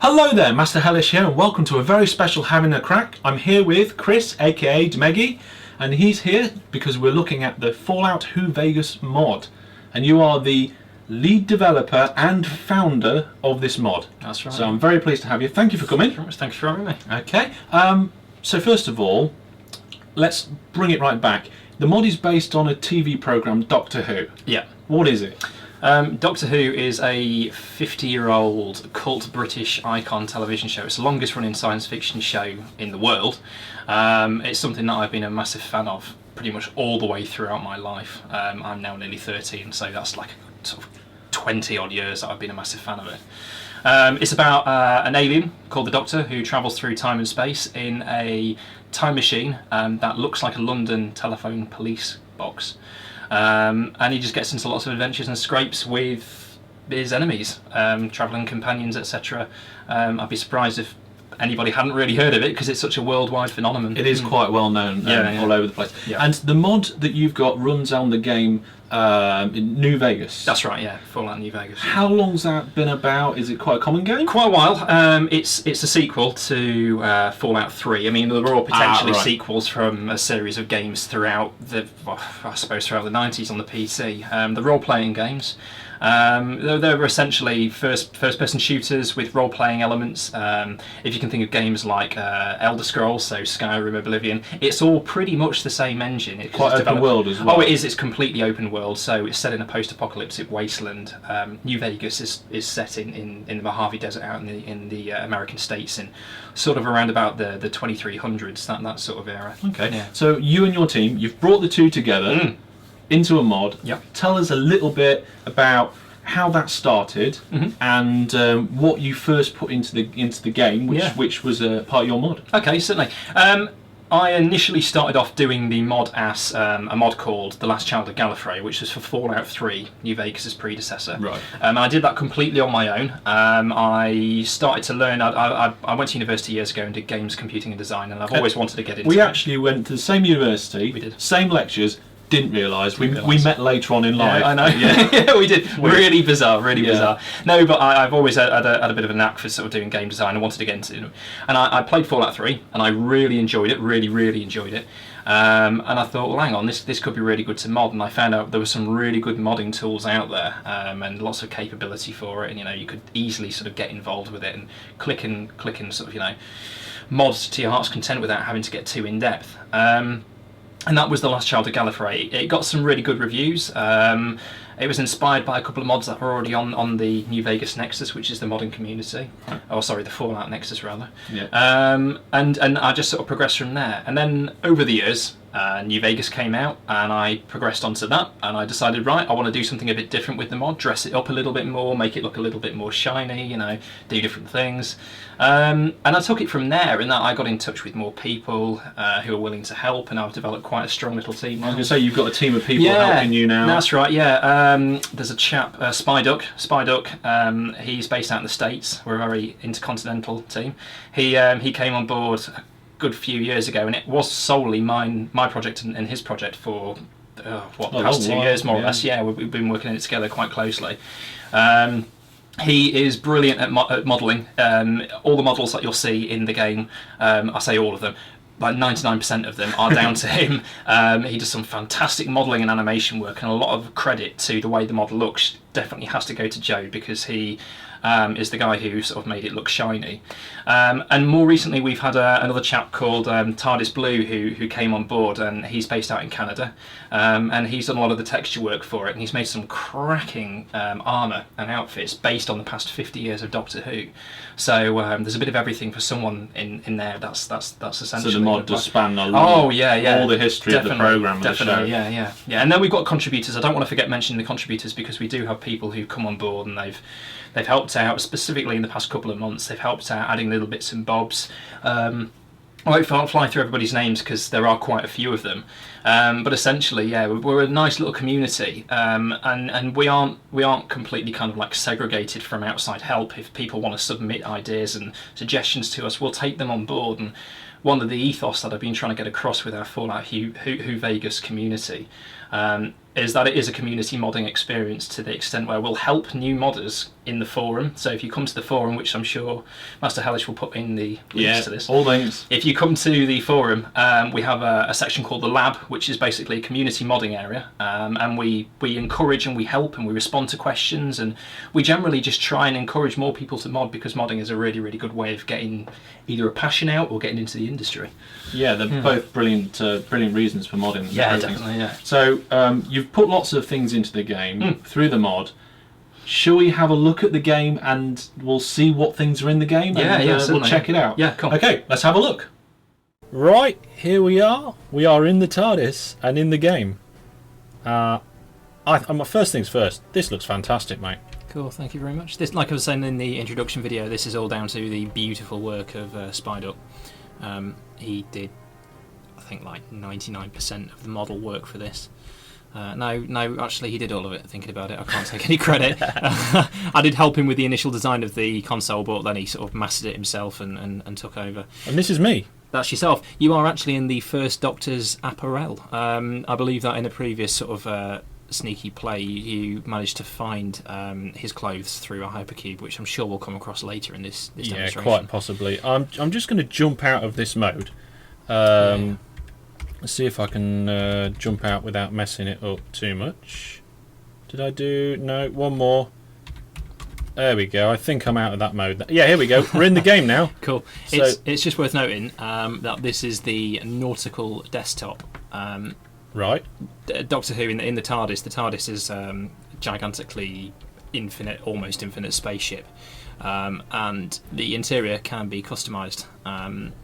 Hello there, Master Hellish here, and welcome to a very special Having a Crack. I'm here with Chris, aka Demeggy, and he's here because we're looking at the Fallout New Vegas mod. And you are the lead developer and founder of this mod. That's right. So I'm very pleased to have you. Thank you for coming. Thank you for having me. Okay, so first of all, let's bring it right back. The mod is based on a TV programme, Doctor Who. Yeah. What is it? Doctor Who is a 50-year-old cult British icon television show. It's the longest running science fiction show in the world. It's something that I've been a massive fan of pretty much all the way throughout my life. I'm now nearly 13, so that's like sort of 20 odd years that I've been a massive fan of it. It's about an alien called the Doctor who travels through time and space in a time machine that looks like a London telephone police box. And he just gets into lots of adventures and scrapes with his enemies, travelling companions, etc. I'd be surprised if anybody hadn't really heard of it because it's such a worldwide phenomenon. It is quite well known all over the place. Yeah. And the mod that you've got runs on the game in New Vegas. That's right, yeah, Fallout New Vegas. How long's that been about? Is it quite a common game? Quite a while. It's a sequel to Fallout 3. I mean, there were all potentially sequels from a series of games throughout I suppose throughout the 90s on the PC. The role-playing games. They were essentially first-person shooters with role-playing elements. If you can think of games like Elder Scrolls, so Skyrim, Oblivion, it's all pretty much the same engine. Quite open world as well. Oh, it is. It's completely open world. So it's set in a post-apocalyptic wasteland. New Vegas is set in the Mojave Desert out in the American states, in sort of around about the 2300s, that sort of era. Okay. Yeah. So you and your team, you've brought the two together. Into a mod. Yep. Tell us a little bit about how that started and what you first put into the game, which was a part of your mod. Okay, certainly. I initially started off doing the mod as a mod called The Last Child of Gallifrey, which was for Fallout 3, New Vegas' predecessor. Right. And I did that completely on my own. I started to learn. I went to university years ago and did games, computing and design, and I've always wanted to get into it. We actually went to the same university, we did. Same lectures. Didn't realise. We met later on in life. Yeah, I know. Yeah, we did. Really bizarre. No, but I've always had a bit of a knack for sort of doing game design. I wanted to get into it. And I played Fallout 3 and I really enjoyed it. Really enjoyed it. And I thought, well, hang on, this could be really good to mod. And I found out there were some really good modding tools out there and lots of capability for it. And you could easily sort of get involved with it and click and sort of mod to your heart's content without having to get too in depth. And that was The Last Child of Gallifrey. It got some really good reviews. It was inspired by a couple of mods that were already on the New Vegas Nexus, which is the modding community. Oh, sorry, the Fallout Nexus, rather. Yeah. And I just sort of progressed from there. And then over the years, New Vegas came out, and I progressed onto that, and I decided, right, I want to do something a bit different with the mod, dress it up a little bit more, make it look a little bit more shiny, do different things. And I took it from there, and that I got in touch with more people who are willing to help, and I've developed quite a strong little team now. I was going to say, you've got a team of people helping you now. That's right, yeah. There's a chap, Spyduck. He's based out in the States. We're a very intercontinental team. He came on board good few years ago, and it was solely my project and his project for the past 2 years more or less. Yeah, we've been working on it together quite closely. He is brilliant at modelling. All the models that you'll see in the game, I say all of them, like 99% of them are down to him. He does some fantastic modelling and animation work, and a lot of credit to the way the model looks definitely has to go to Joe, because he is the guy who sort of made it look shiny. And more recently we've had another chap called TARDIS Blue who came on board, and he's based out in Canada, and he's done a lot of the texture work for it, and he's made some cracking armour and outfits based on the past 50 years of Doctor Who. So there's a bit of everything for someone in there. That's essentially. So the mod does span a lot. Oh yeah. All the history of the programme of the show. Yeah. And then we've got contributors. I don't want to forget mentioning the contributors, because we do have people who come on board and they've helped out, specifically in the past couple of months. They've helped out adding little bits and bobs. I won't fly through everybody's names because there are quite a few of them, but essentially, yeah, we're a nice little community, and we aren't completely kind of like segregated from outside help. If people want to submit ideas and suggestions to us, we'll take them on board, and one of the ethos that I've been trying to get across with our Fallout Who Vegas community is that it is a community modding experience to the extent where we'll help new modders in the forum. So if you come to the forum, which I'm sure Master Hellish will put in the links to this. All links. If you come to the forum, we have a section called the Lab, which is basically a community modding area, and we encourage and we help and we respond to questions, and we generally just try and encourage more people to mod, because modding is a really, really good way of getting either a passion out or getting into the industry. Yeah, they're both brilliant reasons for modding. Yeah, definitely, yeah. So you've put lots of things into the game through the mod. Shall we have a look at the game and we'll see what things are in the game? Yeah, and, we'll check it out. Yeah, cool. Okay, let's have a look. Right, here we are. We are in the TARDIS and in the game. First things first, this looks fantastic, mate. Cool, thank you very much. This, like I was saying in the introduction video, this is all down to the beautiful work of Spiduck. He did, I think, like 99% of the model work for this. No, actually he did all of it, thinking about it. I can't take any credit. I did help him with the initial design of the console, but then he sort of mastered it himself and took over. And this is me. That's yourself. You are actually in the first Doctor's apparel. I believe that in a previous sort of sneaky play you managed to find his clothes through a hypercube, which I'm sure we'll come across later in this demonstration. Yeah, quite possibly. I'm just going to jump out of this mode. Let's see if I can jump out without messing it up too much. Did I do... No, one more. There we go. I think I'm out of that mode. Yeah, here we go. We're in the game now. Cool. So, it's just worth noting that this is the nautical desktop. Right. Doctor Who in the TARDIS. The TARDIS is gigantically infinite, almost infinite spaceship. And the interior can be customised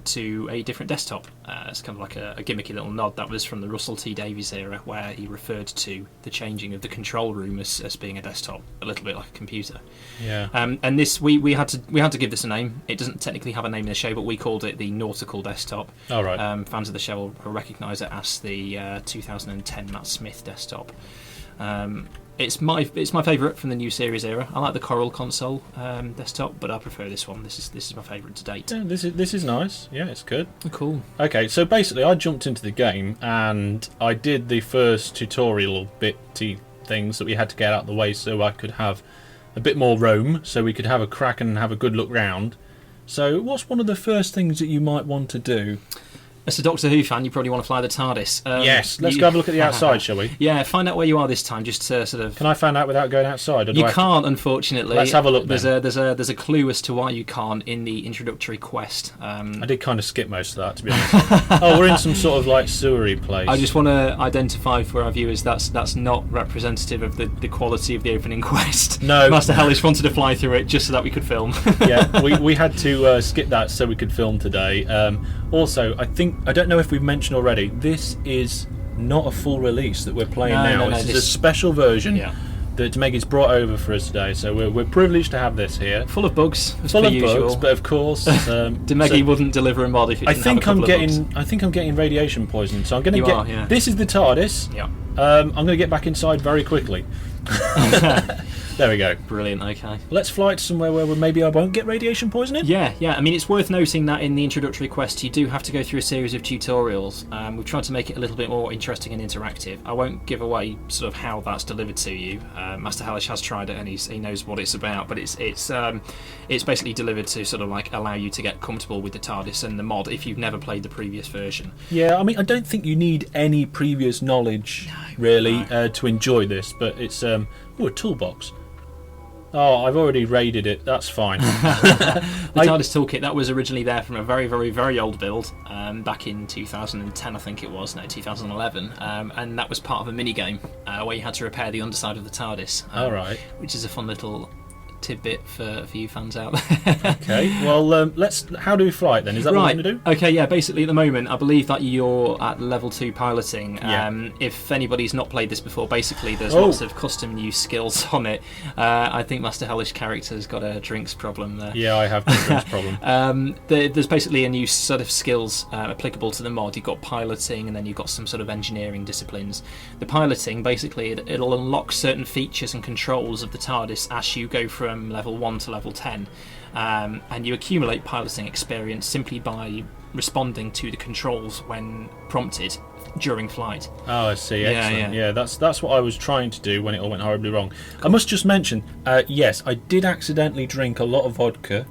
to a different desktop. It's kind of like a gimmicky little nod that was from the Russell T Davies era, where he referred to the changing of the control room as being a desktop, a little bit like a computer. Yeah. And this we had to give this a name. It doesn't technically have a name in the show, but we called it the nautical desktop. All right. Fans of the show will recognise it as the 2010 Matt Smith desktop. It's my favourite from the new series era. I like the Coral console desktop, but I prefer this one. This is my favourite to date. Yeah, this is nice. Yeah, it's good. Cool. Okay, so basically I jumped into the game and I did the first tutorial bitty things that we had to get out of the way so I could have a bit more roam, so we could have a crack and have a good look round. So what's one of the first things that you might want to do? As a Doctor Who fan, you probably want to fly the TARDIS. Yes, let's go have a look at the outside, shall we? Yeah, find out where you are this time, just to sort of... Can I find out without going outside? Or do you can't, unfortunately. Let's have a look then. There's a clue as to why you can't in the introductory quest. I did kind of skip most of that, to be honest. Oh, we're in some sort of like sewery place. I just want to identify for our viewers that's not representative of the quality of the opening quest. No. Master Hellish wanted to fly through it just so that we could film. Yeah, we had to skip that so we could film today. Also, I don't know if we've mentioned already, this is not a full release that we're playing now. This is a special version that Demeggy's brought over for us today, so we're privileged to have this here. Full of bugs, full of bugs, but of course, Demeggy wouldn't deliver a mod if it didn't have a couple of bugs. I think I'm getting radiation poisoning, so I'm going to get. Yeah. This is the TARDIS. Yeah. I'm going to get back inside very quickly. There we go. Brilliant, okay. Let's fly to somewhere where maybe I won't get radiation poisoning? Yeah. I mean, it's worth noting that in the introductory quest you do have to go through a series of tutorials. We've tried to make it a little bit more interesting and interactive. I won't give away sort of how that's delivered to you. Master Hellish has tried it and he knows what it's about, but it's basically delivered to sort of like allow you to get comfortable with the TARDIS and the mod if you've never played the previous version. Yeah, I mean, I don't think you need any previous knowledge really to enjoy this, but it's a toolbox. Oh, I've already raided it. That's fine. The TARDIS toolkit, that was originally there from a very, very, very old build back in 2010, I think it was. No, 2011. And that was part of a mini-game where you had to repair the underside of the TARDIS. All right. Which is a fun little tidbit for you fans out there. Okay, well, how do we fly it then? Is that what we're going to do? Okay, yeah, basically at the moment I believe that you're at level 2 piloting. If anybody's not played this before, basically there's lots of custom new skills on it. I think Master Hellish character's got a drinks problem there. Yeah, I have got a drinks problem. There's basically a new set of skills applicable to the mod. You've got piloting and then you've got some sort of engineering disciplines. The piloting, basically, it'll unlock certain features and controls of the TARDIS as you go through from level 1 to level 10, and you accumulate piloting experience simply by responding to the controls when prompted during flight. Oh, I see. Excellent. Yeah, that's what I was trying to do when it all went horribly wrong. I must just mention, yes, I did accidentally drink a lot of vodka.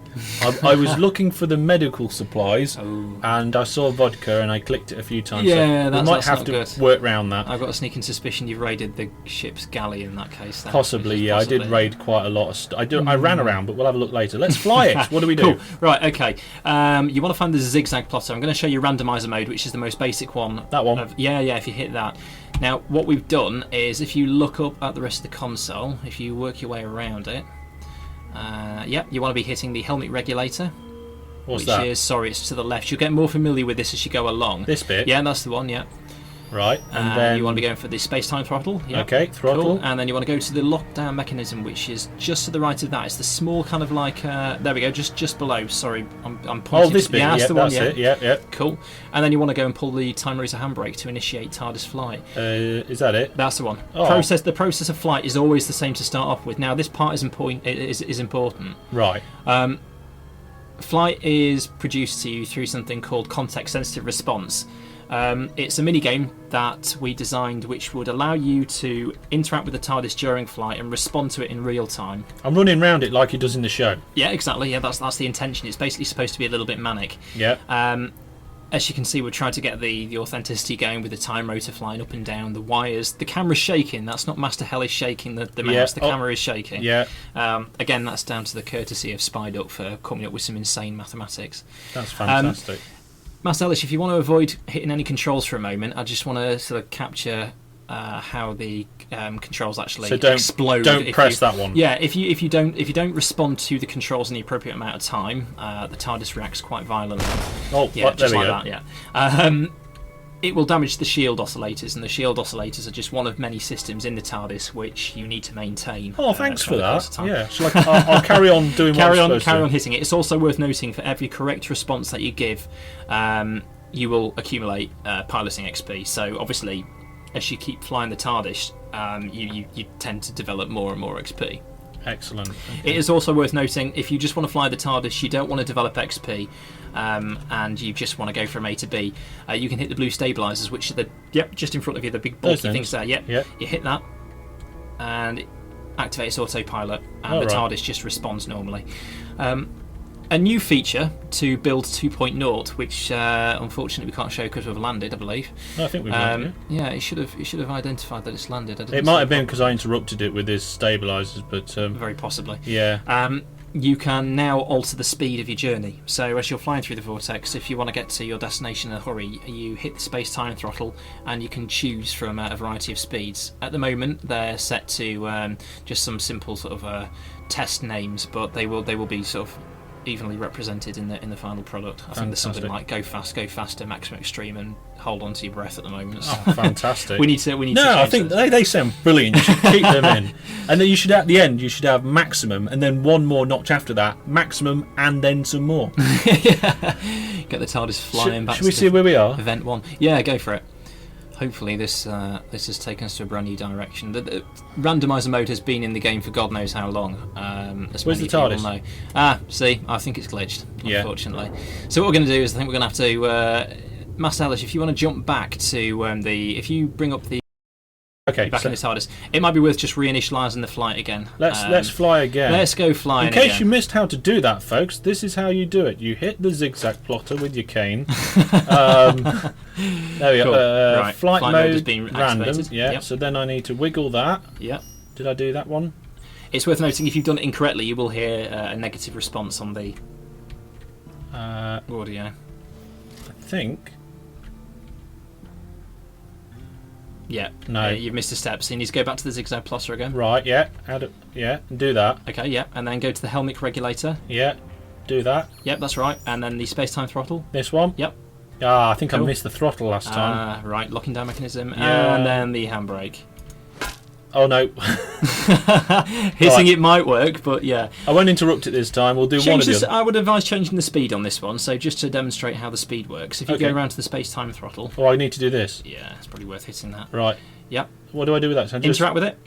I was looking for the medical supplies, and I saw vodka, and I clicked it a few times. Yeah, so we might have to work around that. I've got a sneaking suspicion you've raided the ship's galley in that case. Then. Possibly, yeah. Possibly. I did raid quite a lot of stuff. I ran around, but we'll have a look later. Let's fly it. What do we do? Cool. Right, okay. You want to find the zigzag plotter. I'm going to show you randomizer mode, which is the most basic one. That one? Yeah, if you hit that. Now, what we've done is, if you look up at the rest of the console, if you work your way around it, you want to be hitting the helmet regulator. What's that? It's to the left. You'll get more familiar with this as you go along. This bit? Yeah, that's the one, yeah. Right, and then you want to be going for the space-time throttle. Yep. Okay, throttle. Cool. And then you want to go to the lockdown mechanism, which is just to the right of that. It's the small kind of like there we go, just below. Sorry, I'm pointing. Oh, this bit. Yeah, that's the one. Yeah, it. Yeah. Cool. And then you want to go and pull the time racer handbrake to initiate TARDIS flight. Is that it? That's the one. Oh. The process of flight is always the same to start off with. Now, this part is important. Right. Flight is produced to you through something called context-sensitive response. It's a mini game that we designed which would allow you to interact with the TARDIS during flight and respond to it in real time. I'm running around it like it does in the show. Yeah, exactly. Yeah, that's the intention. It's basically supposed to be a little bit manic. Yeah. As you can see, we're trying to get the authenticity going with the time rotor flying up and down, the wires. The camera's shaking. That's not Master Hellish shaking the mouse. Yeah. The camera is shaking. Yeah. Again, that's down to the courtesy of Spyduck for coming up with some insane mathematics. That's fantastic. Master Hellish, if you want to avoid hitting any controls for a moment, I just want to sort of capture how the controls actually explode. Don't press that one. Yeah, if you don't respond to the controls in the appropriate amount of time, the TARDIS reacts quite violently. Oh, yeah, there we go. That. Yeah. It will damage the shield oscillators, and the shield oscillators are just one of many systems in the TARDIS which you need to maintain. Oh, thanks for that. Yeah, so I'll carry on doing carry on hitting it. It's also worth noting for every correct response that you give, you will accumulate piloting XP. So obviously, as you keep flying the TARDIS, you tend to develop more and more XP. Excellent. Okay. It is also worth noting, if you just want to fly the TARDIS, you don't want to develop XP, and you just want to go from A to B, you can hit the blue stabilizers, which are just in front of you, the big bulky things there. Yep. You hit that, and it activates autopilot, and the TARDIS just responds normally. A new feature to build 2.0, which unfortunately we can't show because we've landed, I believe. No, I think we've landed. Yeah, it should have identified that it's landed. It might have been because I interrupted it with his stabilisers, but very possibly. Yeah. You can now alter the speed of your journey. So as you're flying through the vortex, if you want to get to your destination in a hurry, you hit the space-time throttle, and you can choose from a variety of speeds. At the moment, they're set to just some simple sort of test names, but they will be sort of evenly represented in the final product. I think there's something like go fast, go faster, maximum extreme, and hold on to your breath at the moment. Oh, fantastic! we need to. No, I think they sound brilliant. You should keep them in, and then at the end you should have maximum, and then one more notch after that, maximum, and then some more. Get the TARDIS flying back. Should we see where we are? Event 1. Yeah, go for it. Hopefully this has taken us to a brand new direction. The randomizer mode has been in the game for God knows how long. Where's the TARDIS? Know. See, I think it's glitched, unfortunately. So what we're going to do is I think we're going to have to... Master Hellish, if you want to jump back to if you bring up the... Okay, back in the TARDIS, it might be worth just reinitialising the flight again. Let's fly again. Let's go flying again. In case you missed how to do that, folks, this is how you do it. You hit the zigzag plotter with your cane. There we go. Right. Flight mode has been random. activated. Yeah. Yep. So then I need to wiggle that. Yep. Did I do that one? It's worth noting if you've done it incorrectly, you will hear a negative response on the audio. I think. Yeah. No. You've missed a step, so you need to go back to the zigzag plotter again. Right, yeah. And do that. Okay, yeah. And then go to the helmet regulator. Yeah. Do that. Yep, that's right. And then the space-time throttle. This one? Yep. I think I missed the throttle last time. Right, locking down mechanism. Yeah. And then the handbrake. Oh no. Hitting it might work, but yeah. I won't interrupt it this time. We'll do one of the other. I would advise changing the speed on this one, so just to demonstrate how the speed works. If you go around to the space-time throttle... Oh, I need to do this? Yeah, it's probably worth hitting that. Right. Yep. What do I do with that? So interact with it.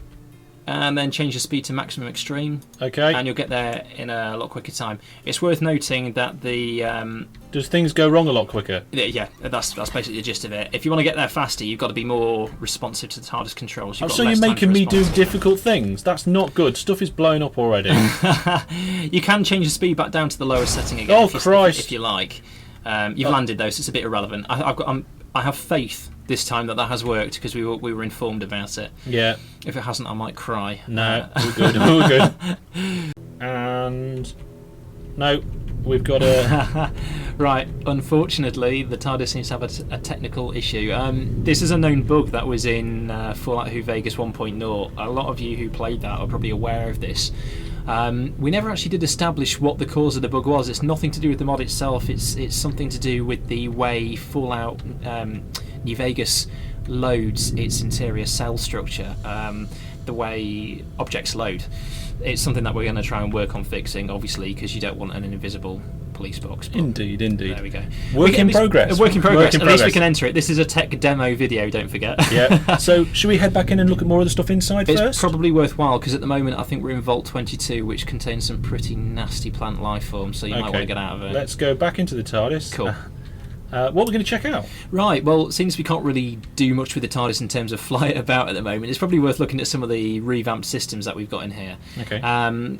and then change the speed to maximum extreme. Okay. And you'll get there in a lot quicker time. It's worth noting that the does things go wrong a lot quicker? yeah, that's basically the gist of it. If you want to get there faster, you've got to be more responsive to the TARDIS controls. So you're making me do difficult things. That's not good. Stuff is blowing up already. You can change the speed back down to the lowest setting again. Oh, Christ! If you like. You've landed though, so it's a bit irrelevant. I have faith this time that has worked because we were informed about it. Yeah. If it hasn't, I might cry. No, we're good. We're good. And no, we've got a right. Unfortunately, the TARDIS seems to have a technical issue. This is a known bug that was in Fallout New Vegas 1.0. A lot of you who played that are probably aware of this. We never actually did establish what the cause of the bug was. It's nothing to do with the mod itself. It's something to do with the way Fallout New Vegas loads its interior cell structure, the way objects load. It's something that we're going to try and work on fixing, obviously, because you don't want an invisible police box. Indeed. There we go. Work in progress. Work in progress. At least we can enter it. This is a tech demo video, don't forget. Yeah. So should we head back in and look at more of the stuff inside first? It's probably worthwhile, because at the moment I think we're in Vault 22, which contains some pretty nasty plant life forms, so you might want to get out of it. Let's go back into the TARDIS. Cool. What we're going to check out? Right, well, since we can't really do much with the TARDIS in terms of fly it about at the moment, it's probably worth looking at some of the revamped systems that we've got in here. Okay.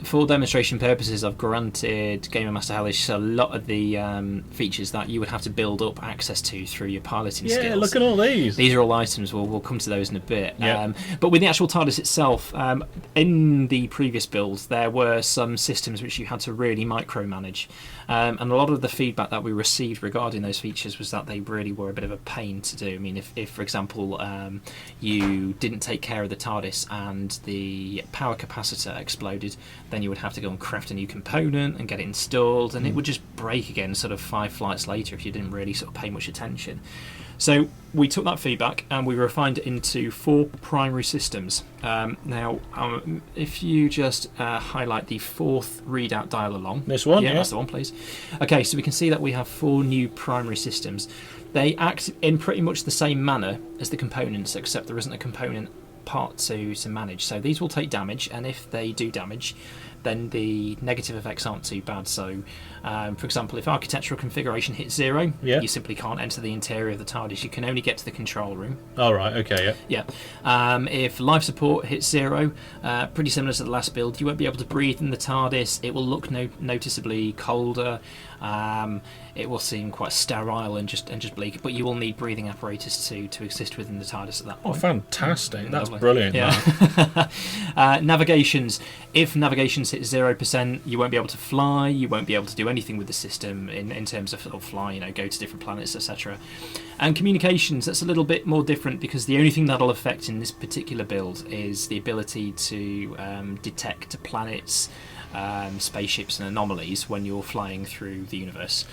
For demonstration purposes, I've granted Gamer Master Hellish a lot of the features that you would have to build up access to through your piloting skills. Yeah, look at all these. These are all items. We'll come to those in a bit. Yep. But with the actual TARDIS itself, in the previous builds, there were some systems which you had to really micromanage. And a lot of the feedback that we received regarding those features was that they really were a bit of a pain to do. I mean, if for example, you didn't take care of the TARDIS and the power capacitor exploded, then you would have to go and craft a new component and get it installed, and it would just break again sort of 5 flights later if you didn't really sort of pay much attention. So we took that feedback and we refined it into 4 primary systems. Now, if you just highlight the 4th readout dial along. This one? Yeah, that's the one, please. Okay, so we can see that we have 4 new primary systems. They act in pretty much the same manner as the components, except there isn't a component part to manage. So these will take damage, and if they do damage, then the negative effects aren't too bad. So, for example, if architectural configuration hits 0, you simply can't enter the interior of the TARDIS. You can only get to the control room. All right, okay, yeah. If life support hits 0, pretty similar to the last build, you won't be able to breathe in the TARDIS. It will look noticeably colder. It will seem quite sterile and just bleak, but you will need breathing apparatus to exist within the TARDIS at that point. Oh, fantastic. That's brilliant. Yeah. Navigations. If navigations hit 0%, you won't be able to fly, you won't be able to do anything with the system in terms of fly, go to different planets, etc. And communications, that's a little bit more different, because the only thing that'll affect in this particular build is the ability to detect planets, spaceships and anomalies when you're flying through the universe.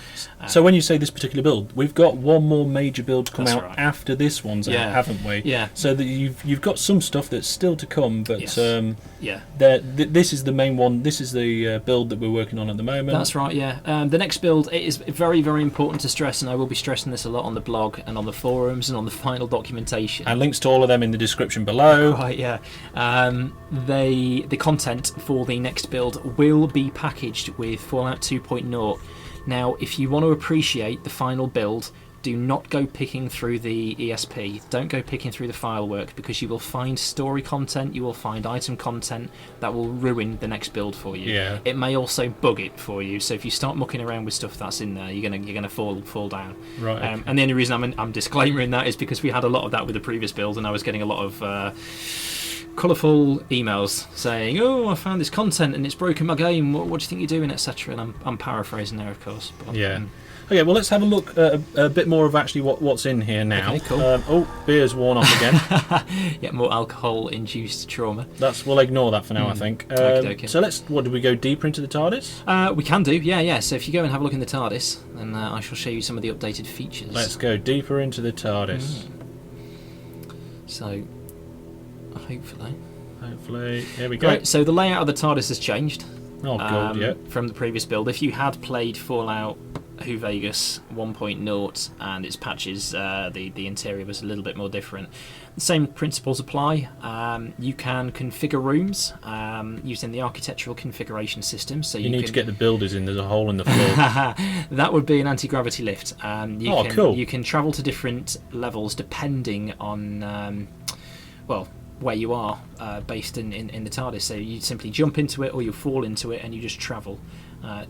So when you say this particular build, we've got one more major build to come out right. after this one's out, haven't we? Yeah. So that you've got some stuff that's still to come, but yes. This is the main one. This is the build that we're working on at the moment. That's right, yeah. The next build, it is very, very important to stress, and I will be stressing this a lot on the blog and on the forums and on the final documentation. And links to all of them in the description below. Right, yeah. The content for the next build will be packaged with Fallout 2.0. Now, if you want to appreciate the final build, do not go picking through the ESP. Don't go picking through the file work, because you will find story content, you will find item content that will ruin the next build for you. Yeah. It may also bug it for you. So if you start mucking around with stuff that's in there, you're gonna fall down. Right. Okay. And the only reason I'm disclaiming that is because we had a lot of that with the previous build, and I was getting a lot of colourful emails saying, "Oh, I found this content and it's broken my game. What do you think you're doing, etc." And I'm paraphrasing there, of course. But, yeah. Okay, well, let's have a look at a bit more of actually what's in here now. Okay, cool. Beer's worn off again. Yeah, more alcohol-induced trauma. We'll ignore that for now, I think. Okay. So do we go deeper into the TARDIS? We can do, yeah. So if you go and have a look in the TARDIS, then I shall show you some of the updated features. Let's go deeper into the TARDIS. So, hopefully, here we go. Right, so the layout of the TARDIS has changed. Oh god, yeah. From the previous build. If you had played Fallout Who Vegas 1.0 and its patches, the interior was a little bit more different. The same principles apply. You can configure rooms using the architectural configuration system. So you need to get the builders in. There's a hole in the floor. That would be an anti-gravity lift. Cool. You can travel to different levels depending on where you are based in the TARDIS. So you simply jump into it or you fall into it and you just travel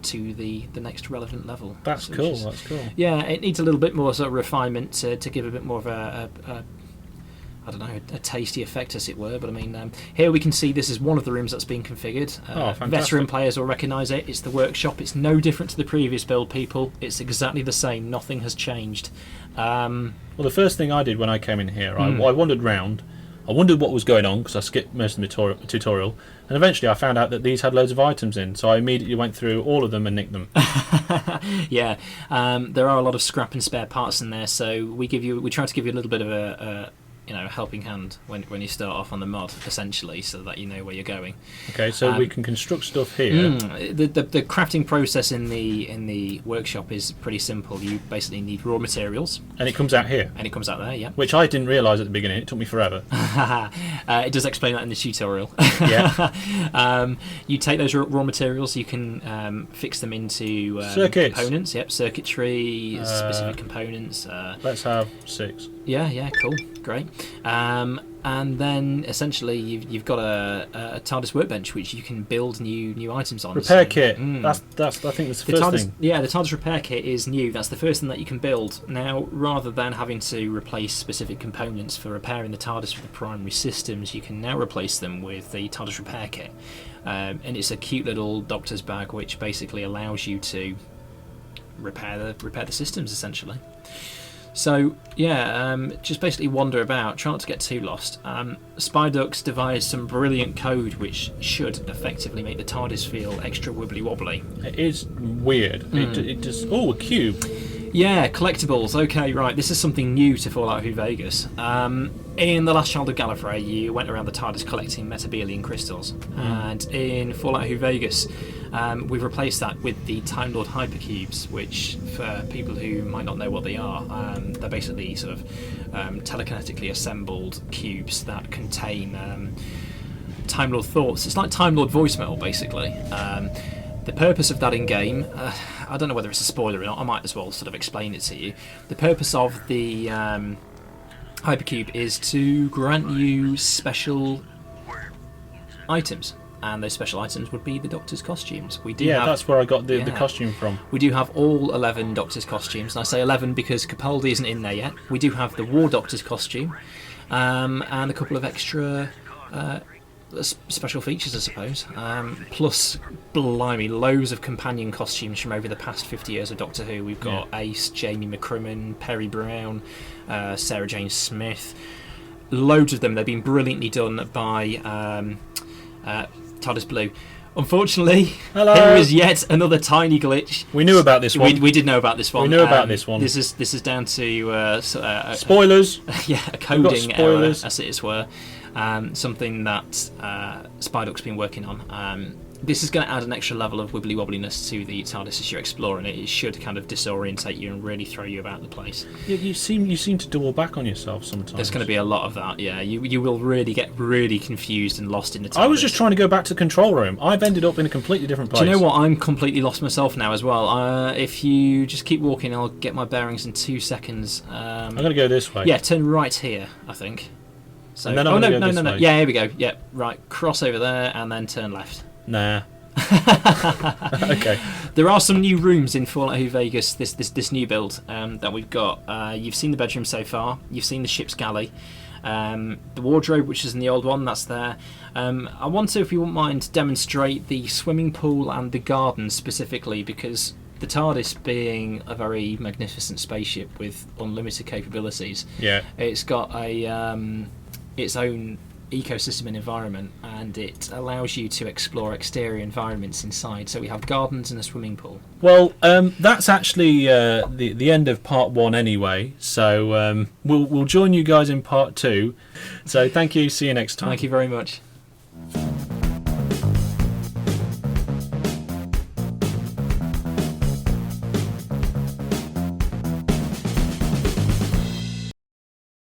to the next relevant level. That's cool. Yeah, it needs a little bit more sort of refinement to give a bit more of a tasty effect, as it were. But I mean, here we can see this is one of the rooms that's been configured. Veteran players will recognise it. It's the workshop. It's no different to the previous build, people. It's exactly the same. Nothing has changed. Well, the first thing I did when I came in here, I wandered round. I wondered what was going on because I skipped most of the tutorial, and eventually I found out that these had loads of items in, so I immediately went through all of them and nicked them. Yeah, there are a lot of scrap and spare parts in there, so we try to give you a little bit of a helping hand when you start off on the mod, essentially, so that you know where you're going. Okay, so we can construct stuff here. The crafting process in the workshop is pretty simple. You basically need raw materials, and it comes out here. And it comes out there, yeah. Which I didn't realise at the beginning. It took me forever. It does explain that in the tutorial. Yeah. You take those raw materials. You can fix them into circuits. Components. Yep, circuitry, specific components. Let's have 6. Yeah, cool, great. And then essentially you've got a TARDIS workbench which you can build new items on. Repair kit. That's I think that's the first TARDIS, thing. Yeah, the TARDIS repair kit is new. That's the first thing that you can build. Now, rather than having to replace specific components for repairing the TARDIS with the primary systems, you can now replace them with the TARDIS repair kit. And it's a cute little doctor's bag which basically allows you to repair the systems, essentially. So yeah, just basically wander about, try not to get too lost. Spydux devised some brilliant code which should effectively make the TARDIS feel extra wibbly wobbly. It is weird. It just a cube. Yeah, collectibles. Okay, right. This is something new to Fallout New Vegas. In The Last Child of Gallifrey, you went around the TARDIS collecting metabelian crystals, and in Fallout New Vegas, we've replaced that with the Time Lord hypercubes, which, for people who might not know what they are, they're basically sort of telekinetically assembled cubes that contain Time Lord thoughts. It's like Time Lord voicemail, basically. The purpose of that in-game, I don't know whether it's a spoiler or not, I might as well sort of explain it to you. The purpose of the Hypercube is to grant you special items, and those special items would be the Doctor's costumes. That's where I got the costume from. We do have all 11 Doctor's costumes, and I say 11 because Capaldi isn't in there yet. We do have the War Doctor's costume, and a couple of extra special features, I suppose, plus blimey loads of companion costumes from over the past 50 years of Doctor Who. We've got Ace, Jamie McCrimmon, Perry Brown, Sarah Jane Smith, loads of them. They've been brilliantly done by TARDIS Blue. Unfortunately, here is yet another tiny glitch. We knew about this one. We did know about this one. We knew about this one. This is down to spoilers. A coding error, as it were. Something that Spydoc's been working on. This is going to add an extra level of wibbly wobbliness to the TARDIS as you're exploring it. It should kind of disorientate you and really throw you about the place. Yeah, you seem to double back on yourself sometimes. There's going to be a lot of that. Yeah, you will really get really confused and lost in the TARDIS. I was just trying to go back to the control room. I've ended up in a completely different place. Do you know what? I'm completely lost myself now as well. If you just keep walking, I'll get my bearings in 2 seconds. I'm going to go this way. Yeah, turn right here, I think. So, and then I'm going to go this way. Yeah, here we go. Yeah, right. Cross over there and then turn left. Nah. Okay. There are some new rooms in Fallout New Vegas. This new build that we've got. You've seen the bedroom so far. You've seen the ship's galley. The wardrobe, which is in the old one, that's there. I want to, if you wouldn't mind, demonstrate the swimming pool and the garden specifically, because the TARDIS being a very magnificent spaceship with unlimited capabilities, it's got its own ecosystem and environment, and it allows you to explore exterior environments inside. So we have gardens and a swimming pool. Well, that's actually the end of part 1 anyway. So we'll join you guys in part 2. So thank you. See you next time. Thank you very much.